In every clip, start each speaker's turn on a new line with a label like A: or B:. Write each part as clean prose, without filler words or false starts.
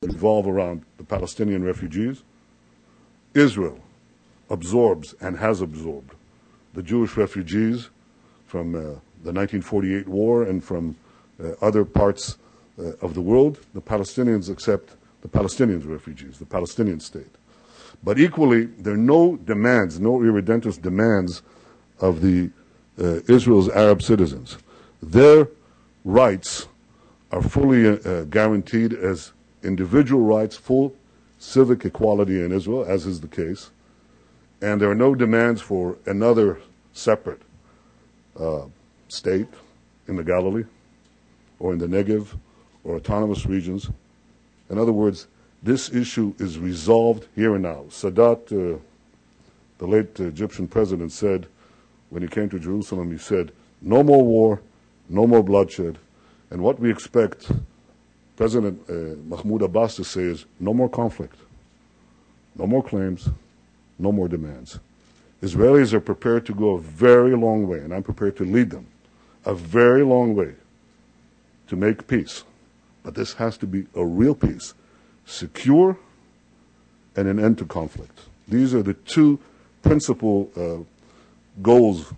A: revolve around the Palestinian refugees. Israel absorbs and has absorbed the Jewish refugees from the 1948 war and from other parts of the world. The Palestinians accept the Palestinian refugees, the Palestinian state. But equally, there are no demands, no irredentist demands of the Israel's Arab citizens. Their rights are fully guaranteed as individual rights, full civic equality in Israel, as is the case. And there are no demands for another separate state in the Galilee or in the Negev or autonomous regions. In other words, this issue is resolved here and now. Sadat, the late Egyptian president, said when he came to Jerusalem, he said, no more war, no more bloodshed. And what we expect President Mahmoud Abbas to say is no more conflict, no more claims, no more demands. Israelis are prepared to go a very long way, and I'm prepared to lead them, a very long way to make peace. But this has to be a real peace, secure, and an end to conflict. These are the two principal goals,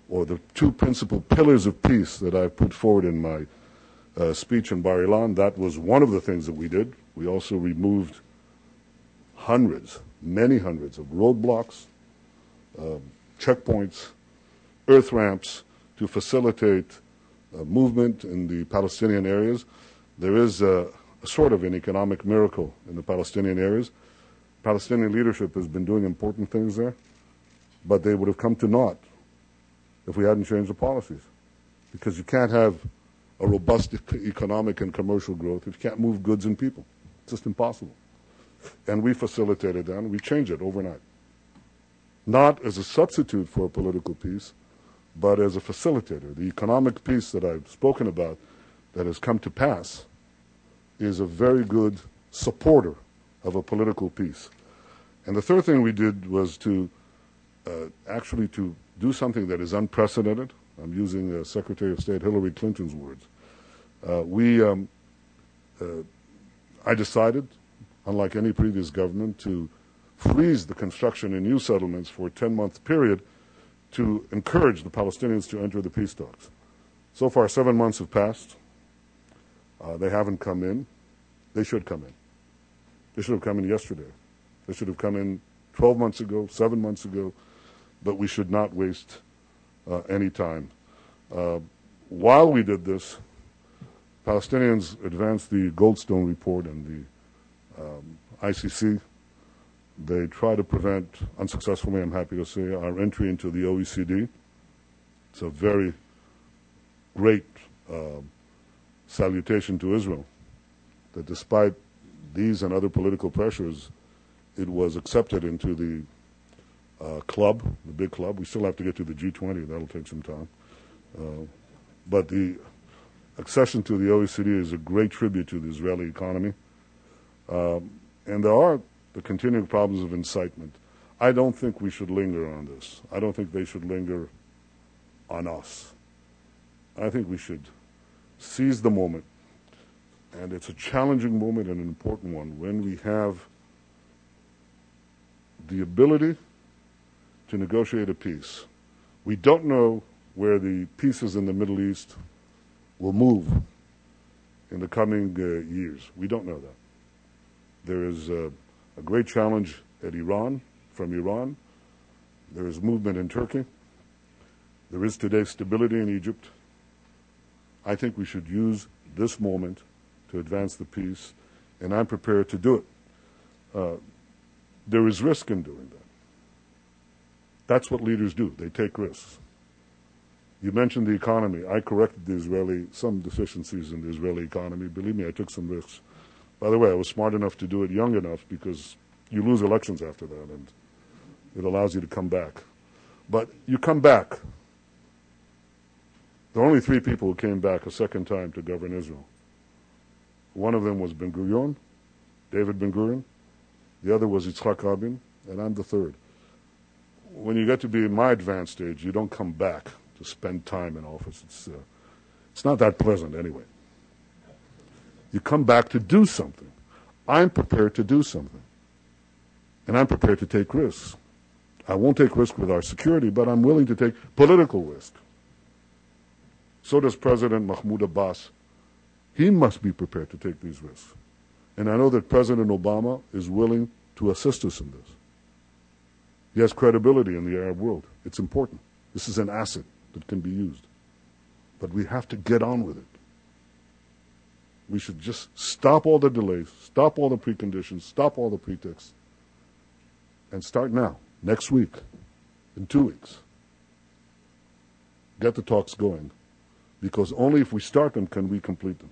A: or the two principal pillars of peace that I put forward in my speech in Bar Ilan. That was one of the things that we did. We also removed hundreds, many hundreds of roadblocks, checkpoints, earth ramps to facilitate movement in the Palestinian areas. There is a sort of an economic miracle in the Palestinian areas. Palestinian leadership has been doing important things there, but they would have come to naught if we hadn't changed the policies. Because you can't have a robust economic and commercial growth if you can't move goods and people. It's just impossible. And we facilitated that, and we changed it overnight. Not as a substitute for political peace, but as a facilitator. The economic peace that I've spoken about that has come to pass is a very good supporter of a political peace. And the third thing we did was to actually to do something that is unprecedented. I'm using Secretary of State Hillary Clinton's words. I decided, unlike any previous government, to freeze the construction in new settlements for a 10-month period to encourage the Palestinians to enter the peace talks. So far, 7 months have passed. They haven't come in. They should come in. They should have come in yesterday. They should have come in 12 months ago, 7 months ago, but we should not waste any time. While we did this, Palestinians advanced the Goldstone report and the ICC. They tried to prevent, unsuccessfully, I'm happy to say, our entry into the OECD. It's a very great salutation to Israel, that despite these and other political pressures, it was accepted into the club, the big club. We still have to get to the G20. That'll take some time. But the accession to the OECD is a great tribute to the Israeli economy. And there are the continuing problems of incitement. I don't think we should linger on this. I don't think they should linger on us. I think we should seize the moment. And it's a challenging moment and an important one when we have the ability to negotiate a peace. We don't know where the pieces in the Middle East will move in the coming years. We don't know that. There is a great challenge at Iran, from Iran. There is movement in Turkey. There is today stability in Egypt. I think we should use this moment to advance the peace, and I'm prepared to do it. There is risk in doing that. That's what leaders do. They take risks. You mentioned the economy. I corrected some deficiencies in the Israeli economy. Believe me, I took some risks. By the way, I was smart enough to do it young enough, because you lose elections after that, and it allows you to come back. But you come back. There are only 3 people who came back a second time to govern Israel. One of them was Ben-Gurion, David Ben-Gurion. The other was Yitzhak Rabin, and I'm the third. When you get to be in my advanced age, you don't come back to spend time in office. It's not that pleasant anyway. You come back to do something. I'm prepared to do something. And I'm prepared to take risks. I won't take risks with our security, but I'm willing to take political risk. So does President Mahmoud Abbas. He must be prepared to take these risks. And I know that President Obama is willing to assist us in this. He has credibility in the Arab world. It's important. This is an asset that can be used. But we have to get on with it. We should just stop all the delays, stop all the preconditions, stop all the pretexts, and start now, next week, in 2 weeks. Get the talks going, because only if we start them can we complete them.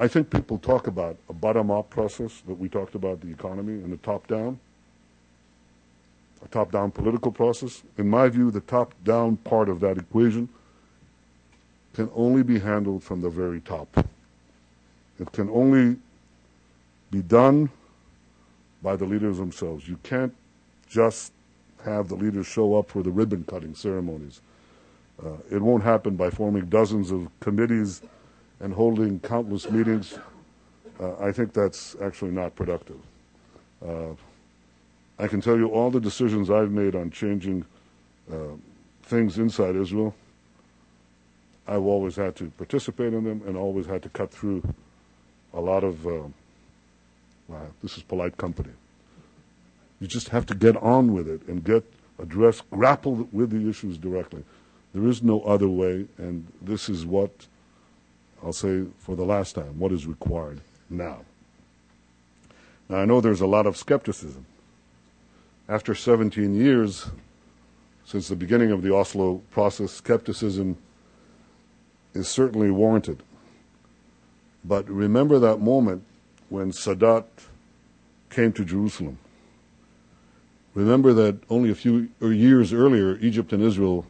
A: I think people talk about a bottom-up process that we talked about, the economy, and the top-down, a top-down political process. In my view, the top-down part of that equation can only be handled from the very top. It can only be done by the leaders themselves. You can't just have the leaders show up for the ribbon-cutting ceremonies. It won't happen by forming dozens of committees and holding countless meetings. I think that's actually not productive. I can tell you all the decisions I've made on changing things inside Israel, I've always had to participate in them and always had to cut through a lot of, this is polite company. You just have to get on with it and grapple with the issues directly. There is no other way, and this is what, I'll say for the last time, what is required now. Now, I know there's a lot of skepticism. After 17 years, since the beginning of the Oslo process, skepticism is certainly warranted. But remember that moment when Sadat came to Jerusalem. Remember that only a few years earlier, Egypt and Israel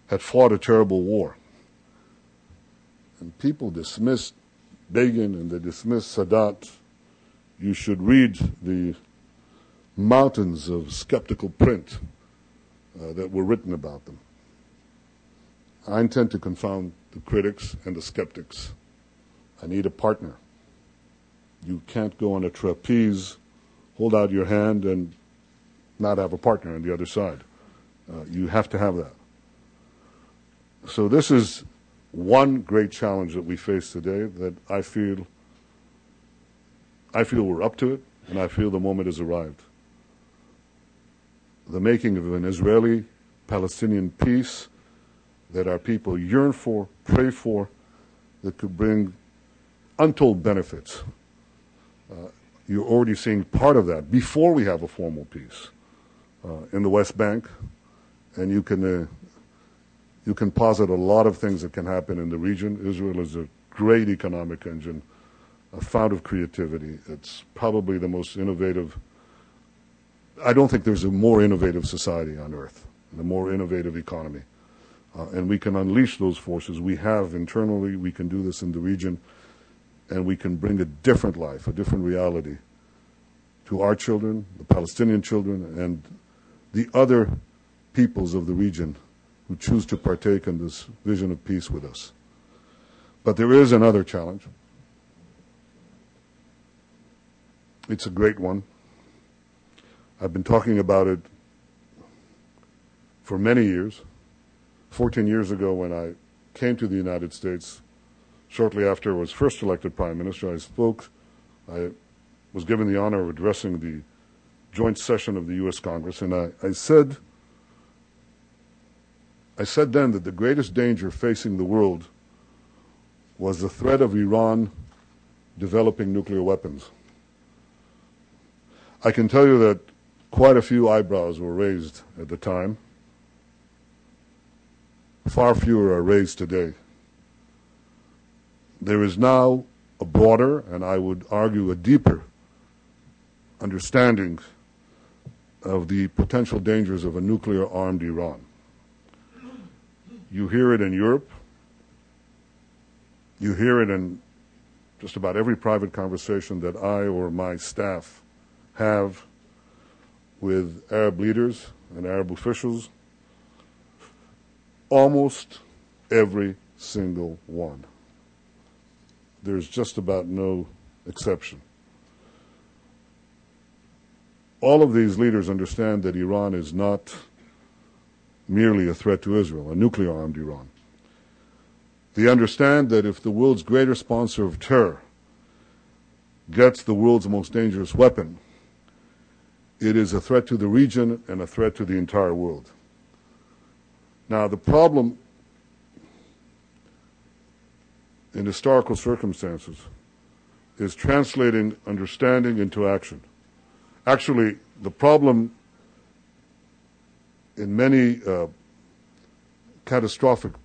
A: had fought a terrible war. And people dismissed Begin and they dismissed Sadat. You should read the mountains of skeptical print that were written about them. I intend to confound the critics and the skeptics. I need a partner. You can't go on a trapeze, hold out your hand, and not have a partner on the other side. You have to have that. So this is one great challenge that we face today that I feel we're up to it, and I feel the moment has arrived. The making of an Israeli-Palestinian peace that our people yearn for, pray for, that could bring untold benefits. You're already seeing part of that before we have a formal peace in the West Bank, and you can posit a lot of things that can happen in the region. Israel is a great economic engine, a fount of creativity. It's probably the most innovative. I don't think there's a more innovative society on earth, and a more innovative economy. And we can unleash those forces. We have internally, we can do this in the region, and we can bring a different life, a different reality to our children, the Palestinian children, and the other peoples of the region who choose to partake in this vision of peace with us. But there is another challenge. It's a great one. I've been talking about it for many years. 14 years ago, when I came to the United States, shortly after I was first elected Prime Minister, I was given the honor of addressing the joint session of the U.S. Congress, and I said then that the greatest danger facing the world was the threat of Iran developing nuclear weapons. I can tell you that quite a few eyebrows were raised at the time. Far fewer are raised today. There is now a broader, and I would argue a deeper, understanding of the potential dangers of a nuclear-armed Iran. You hear it in Europe. You hear it in just about every private conversation that I or my staff have with Arab leaders and Arab officials. Almost every single one. there's just about no exception. All of these leaders understand that Iran is not merely a threat to Israel, a nuclear-armed Iran. They understand that if the world's greatest sponsor of terror gets the world's most dangerous weapon, it is a threat to the region and a threat to the entire world. Now, the problem in historical circumstances is translating understanding into action. Actually, the problem in many catastrophic